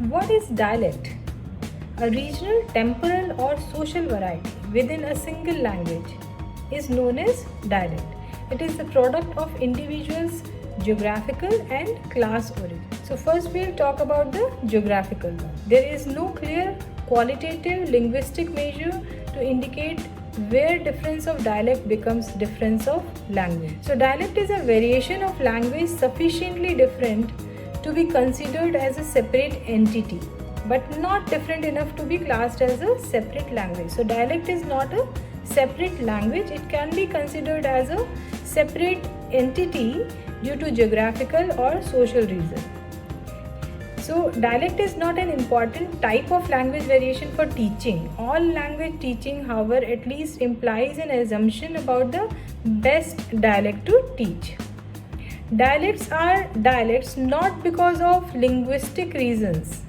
What is dialect? A regional, temporal, or social variety within a single language is known as dialect. It is the product of individuals' geographical and class origin. So, first we'll talk about the geographical one. There is no clear qualitative linguistic measure to indicate where difference of dialect becomes difference of language. So, dialect is a variation of language sufficiently different to be considered as a separate entity, but not different enough to be classed as a separate language. So dialect is not a separate language. It can be considered as a separate entity due to geographical or social reason. So dialect is not an important type of language variation for teaching. All language teaching, however, at least implies an assumption about the best dialect to teach. Dialects are dialects not because of linguistic reasons,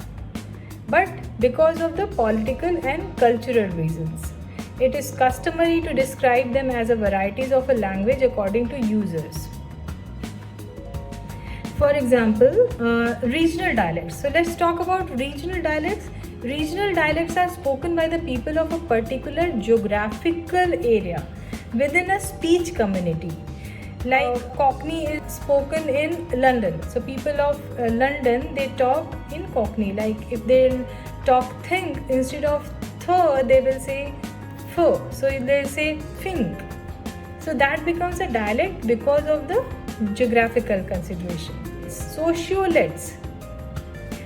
but because of the political and cultural reasons. It is customary to describe them as a varieties of a language according to users. For example, regional dialects. So let's talk about regional dialects. Regional dialects are spoken by the people of a particular geographical area within a speech community. Like Cockney is spoken in London. So people of London, they talk in Cockney. Like if they talk think, instead of th, they will say f. So they'll say think. So that becomes a dialect because of the geographical consideration. Sociolets.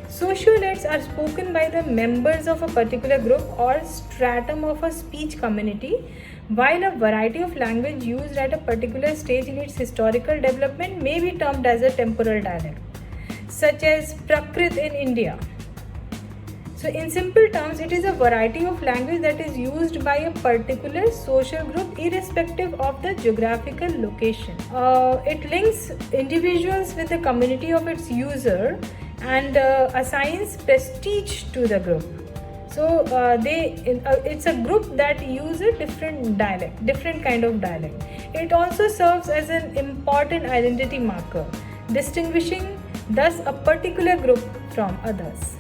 Sociolets are spoken by the members of a particular group or stratum of a speech community, while a variety of language used at a particular stage in its historical development may be termed as a temporal dialect, such as Prakrit in India. So in simple terms, it is a variety of language that is used by a particular social group irrespective of the geographical location. It links individuals with the community of its user and assigns prestige to the group. So it's a group that use a different dialect, different kind of dialect. It also serves as an important identity marker, distinguishing thus a particular group from others.